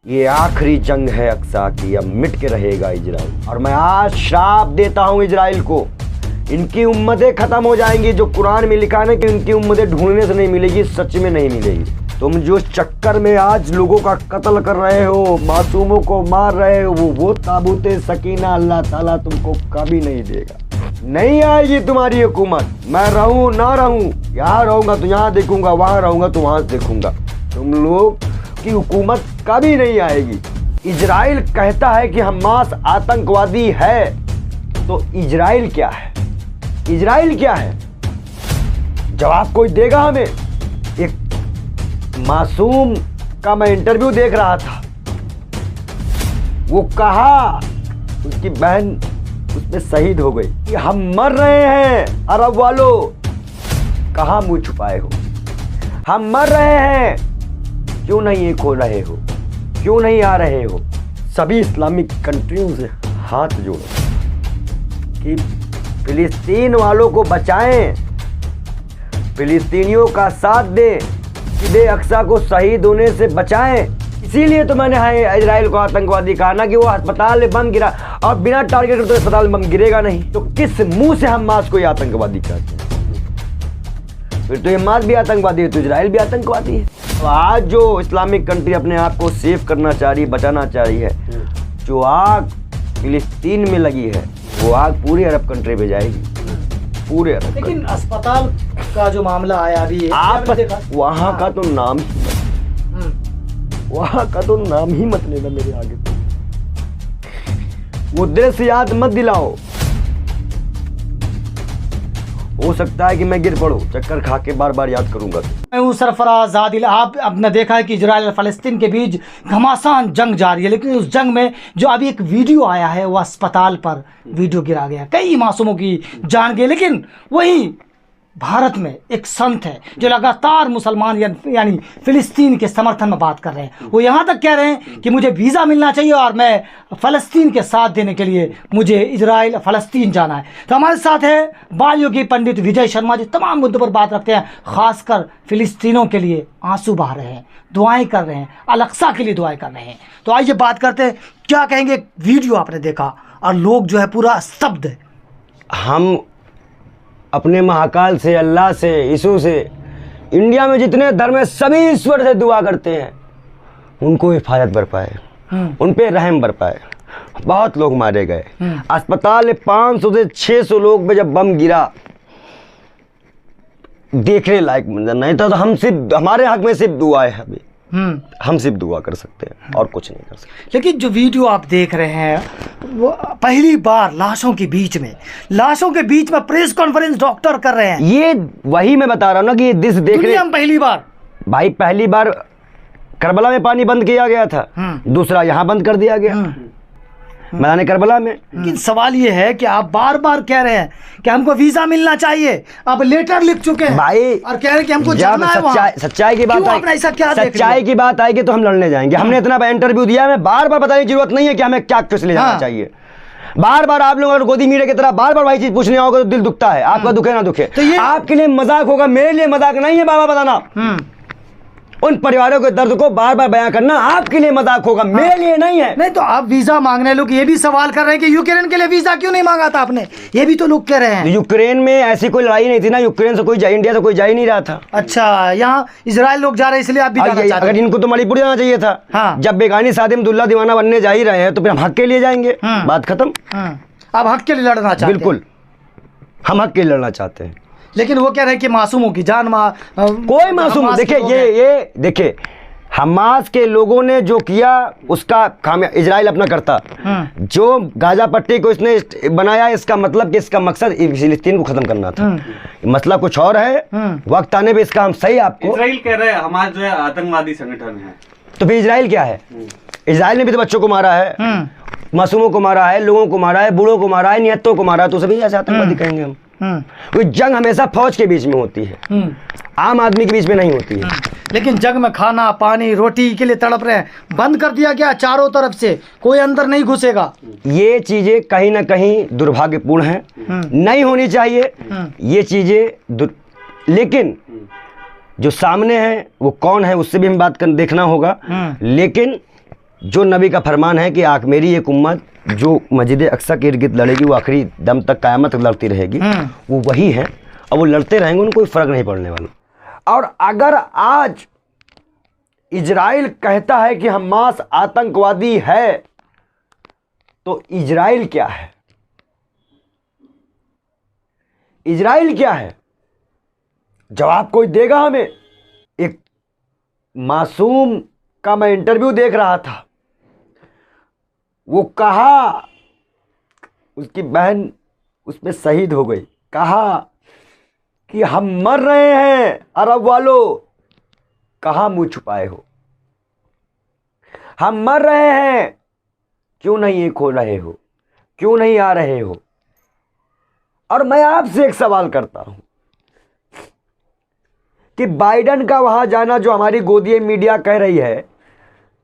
ये आखिरी जंग है अक्सा की, अब मिट के रहेगा इजराइल। और मैं आज श्राप देता हूँ इजराइल को, इनकी उम्मतें खत्म हो जाएंगी। जो कुरान में लिखा है कि इनकी उम्मतें ढूंढने से नहीं मिलेगी, सच में नहीं मिलेगी। तुम जो चक्कर में आज लोगों का कत्ल कर रहे हो, मासूमों को मार रहे हो, वो ताबूते सकीना अल्लाह ताला तुमको कभी नहीं देगा। नहीं आएगी तुम्हारी हुकूमत। मैं रहूं ना रहूं, यहाँ रहूंगा तो यहाँ देखूंगा, वहां रहूंगा तो वहां देखूंगा, तुम लोग की हुकूमत कभी नहीं आएगी। इजराइल कहता है कि हमास आतंकवादी है, तो इजराइल क्या है? इजराइल क्या है? जवाब कोई देगा हमें? एक मासूम का मैं इंटरव्यू देख रहा था, वो कहा उसकी बहन उसमें शहीद हो गई कि हम मर रहे हैं अरब वालों, कहाँ मुंह छुपाए हो? हम मर रहे हैं, क्यों नहीं एक हो रहे हो? क्यों नहीं आ रहे हो? सभी इस्लामिक कंट्रियों से हाथ जोड़ो कि फिलिस्तीन वालों को बचाएं, फिलिस्तीनियों का साथ दें, ईद अक्सा को शहीद होने से बचाएं। इसीलिए तो मैंने इजराइल को आतंकवादी कहा ना, कि वो अस्पताल में बम गिरा, और बिना टारगेट तो अस्पताल में बम गिरेगा नहीं, तो किस मुंह से हमास को आतंकवादी कहते हैं? फिर तो हमास भी आतंकवादी है, तो इजराइल भी आतंकवादी है। तो आज जो इस्लामिक कंट्री अपने आप को सेव करना चाह रही, बचाना चाह रही है, जो आग फिलिस्तीन में लगी है, वो आग पूरी अरब कंट्री पे जाएगी, पूरे अरब। लेकिन अस्पताल का जो मामला आया अभी, आप वहाँ का तो नाम ही वहाँ का तो नाम ही मत लेना मेरे आगे। वो दृश्य याद मत दिलाओ, हो सकता है कि मैं गिर पड़ूं, चक्कर खा के बार बार याद करूंगा। मैं हूँ सरफराज आदिल। आपने देखा है कि इजराइल और फ़लस्तीन के बीच घमासान जंग जारी है, लेकिन उस जंग में जो अभी एक वीडियो आया है, वो अस्पताल पर वीडियो गिरा गया, कई मासूमों की जान गई। लेकिन वहीं भारत में एक संत है जो लगातार मुसलमान यानी फ़िलिस्तीन के समर्थन में बात कर रहे हैं। वो यहाँ तक कह रहे हैं कि मुझे वीज़ा मिलना चाहिए और मैं फ़लस्तीन के साथ देने के लिए मुझे इजराइल फ़लस्तीन जाना है। तो हमारे साथ है बाल योगी पंडित विजय शर्मा जी, तमाम मुद्दों पर बात रखते हैं, ख़ासकर फ़िलिस्तीनों के लिए आंसू बहा रहे हैं, दुआएं कर रहे हैं, अल-अक़सा के लिए दुआएं कर रहे हैं। तो आइए बात करते हैं, क्या कहेंगे? वीडियो आपने देखा और लोग जो है पूरा स्तब्ध है। हम अपने महाकाल से, अल्लाह से, यीशु से, इंडिया में जितने धर्म है सभी ईश्वर से दुआ करते हैं उनको हिफाजत बरपाए, उन पे रहम बरपाए। बहुत लोग मारे गए अस्पताल में, 500 से 600 लोग पे जब बम गिरा, देखने लायक मंजर नहीं था। तो हम सिर्फ, हमारे हक में सिर्फ दुआ है अभी, हम सिर्फ दुआ कर सकते हैं और कुछ नहीं कर सकते। लेकिन जो वीडियो आप देख रहे हैं, वो पहली बार लाशों के बीच में प्रेस कॉन्फ्रेंस डॉक्टर कर रहे हैं। ये वही मैं बता रहा हूँ ना कि ये दृश्य देख रहे हम पहली बार, भाई पहली बार करबला में पानी बंद किया गया था, दूसरा यहाँ बंद कर दिया गया मैदान करबला में। लेकिन सवाल ये है कि आप बार बार कह रहे हैं कि हमको वीजा मिलना चाहिए, अब लेटर लिख चुके हैं भाई, और कह रहे हैं कि हमको जाना है वहाँ। सच्चाई की बात आएगी, सच्चाई की बात आएगी तो हम लड़ने जाएंगे। हमने इतना इंटरव्यू दिया, हमें बार बार बताने की जरूरत नहीं है कि हमें क्या किस ले जाना चाहिए। बार बार आप लोग गोदी मीडिया की तरह बार बार वही चीज पूछने आओगे तो दिल दुखता है। आपका दुखे ना दुखे, तो ये आपके लिए मजाक होगा, मेरे लिए मजाक नहीं है बाबा बताना। उन परिवारों के दर्द को बार बार बयां करना आपके लिए मजाक होगा, मेरे लिए नहीं है। नहीं तो आप वीजा मांगने लोग ये भी सवाल कर रहे हैं कि यूक्रेन के लिए वीजा क्यों नहीं मांगा था आपने, ये भी तो लोग कह रहे हैं। यूक्रेन में ऐसी कोई लड़ाई नहीं थी ना, यूक्रेन से कोई इंडिया से कोई जा ही नहीं रहा था। अच्छा, यहाँ इजराइल लोग जा रहे हैं इसलिए आप भी जाना चाहते हैं। अगर इनको तो मणिपुर जाना चाहिए था। जब बेगानी सादिम दुल्ला दीवाना बनने जा ही रहे हैं तो फिर हम हक के लिए जाएंगे, बात खत्म। आप हक के लिए लड़ना चाहते हैं? बिल्कुल, हम हक के लिए लड़ना चाहते हैं। लेकिन वो कह रहे हैं कि मासूमों की जान कोई मासूम, देखिए ये देखिए, हमास के लोगों ने जो किया उसका खामियाजा इजराइल अपना करता। जो गाजा पट्टी को इसने बनाया, इसका मतलब कि इसका मकसद फिलिस्तीन को खत्म करना था। मसला कुछ और है, वक्त आने पे इसका हम सही आपको। इजराइल कह रहे हैं हमारा जो है आतंकवादी संगठन है, तो फिर इजराइल क्या है? इजराइल ने भी तो बच्चों को मारा है, मासूमों को मारा है, लोगों को मारा है, बूढ़ों को मारा है, निहत्तों को मारा है, तो सभी ऐसे आतंकवादी कहेंगे हम। कोई जंग हमेशा फौज के बीच में होती है, आम आदमी के बीच में नहीं होती है। लेकिन जंग में खाना पानी रोटी के लिए तड़प रहे हैं, बंद कर दिया गया चारों तरफ से, कोई अंदर नहीं घुसेगा। ये चीजें कहीं ना कहीं दुर्भाग्यपूर्ण है, नहीं होनी चाहिए ये चीजें। लेकिन जो सामने है वो कौन है उससे भी हम बात कर देखना होगा। लेकिन जो नबी का फरमान है कि मेरी एक उम्मत जो मस्जिद अक्सा के इर्द गिर्द लड़ेगी वो आखिरी दम तक क़यामत तक लड़ती रहेगी, वो वही है और वो लड़ते रहेंगे, उनको कोई फ़र्क नहीं पड़ने वाला। और अगर आज इजराइल कहता है कि हमास आतंकवादी है, तो इजराइल क्या है? इजराइल क्या है? जवाब कोई देगा हमें? एक मासूम का मैं इंटरव्यू देख रहा था, वो कहा, उसकी बहन उसमें शहीद हो गई, कहा कि हम मर रहे हैं अरब वालों, कहाँ मुंह छुपाए हो? हम मर रहे हैं, क्यों नहीं एक हो रहे हो? क्यों नहीं आ रहे हो? और मैं आपसे एक सवाल करता हूं कि बाइडन का वहां जाना, जो हमारी गोदिये मीडिया कह रही है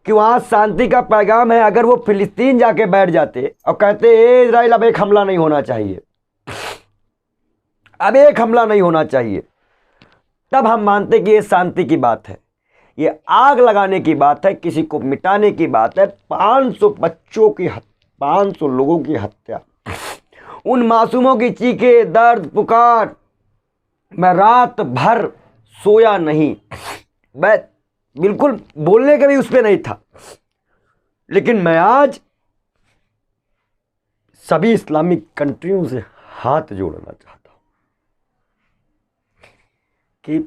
कि वहां शांति का पैगाम है, अगर वो फिलिस्तीन जाके बैठ जाते और कहते इजराइल अब एक हमला नहीं होना चाहिए, अब एक हमला नहीं होना चाहिए, तब हम मानते कि ये शांति की बात है, ये आग लगाने की बात है, किसी को मिटाने की बात है। 500 बच्चों की 500 लोगों की हत्या, उन मासूमों की चीखे, दर्द, पुकार। मैं रात भर सोया नहीं, मैं बिल्कुल बोलने का भी उस पर नहीं था, लेकिन मैं आज सभी इस्लामिक कंट्रियों से हाथ जोड़ना चाहता हूं कि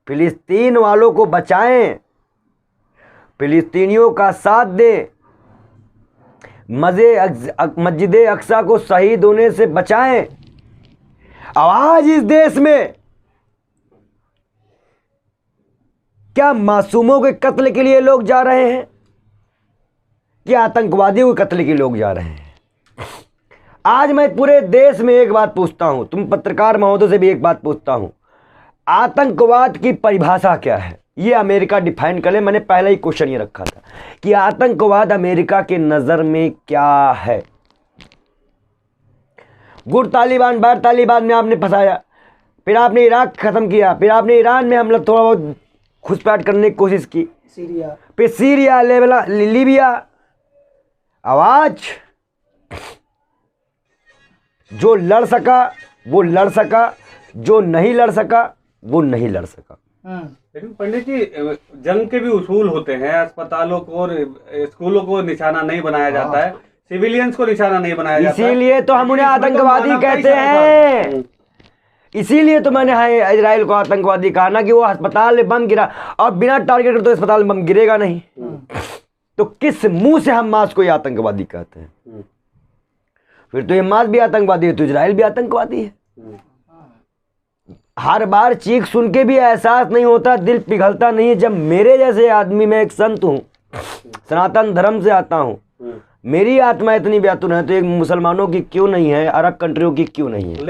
फिलिस्तीन वालों को बचाएं, फिलिस्तीनियों का साथ दें, मस्जिद अक्सा को शहीद होने से बचाएं। आज इस देश में क्या मासूमों के कत्ल के लिए लोग जा रहे हैं, क्या आतंकवादियों के कत्ल के लोग जा रहे हैं? आज मैं पूरे देश में एक बात पूछता हूं, तुम पत्रकार महोदय से भी एक बात पूछता हूं, आतंकवाद की परिभाषा क्या है? ये अमेरिका डिफाइन कर ले। मैंने पहले ही क्वेश्चन ये रखा था कि आतंकवाद अमेरिका के नजर में क्या है? गुट तालिबान, बार तालिबान में आपने फंसाया, फिर आपने इराक खत्म किया, फिर आपने ईरान में हमला थोड़ा बहुत घुसपैठ करने की कोशिश की, सीरिया, फिर सीरिया, लीबिया। आवाज जो लड़ सका वो लड़ सका, जो नहीं लड़ सका वो नहीं लड़ सका। लेकिन पंडित जी, जंग के भी उसूल होते हैं। अस्पतालों को और स्कूलों को निशाना नहीं बनाया जाता है, सिविलियंस को निशाना नहीं बनाया जाता है, इसीलिए तो हम उन्हें आतंकवादी कहते हैं। इसीलिए तो मैंने इजराइल को आतंकवादी कहा ना, कि वो अस्पताल में बम गिरा, और बिना टारगेट तो अस्पताल में बम गिरेगा नहीं, तो किस मुंह से हम हमास को ये आतंकवादी कहते हैं? फिर तो हमास भी आतंकवादी है, तो इजराइल भी आतंकवादी है। हर बार चीख सुन के भी एहसास नहीं होता, दिल पिघलता नहीं है। जब मेरे जैसे आदमी, मैं एक संत हूँ, सनातन धर्म से आता हूँ, मेरी आत्मा इतनी व्याकुल है, तो एक मुसलमानों की क्यों नहीं है, अरब कंट्रियों की क्यों नहीं है?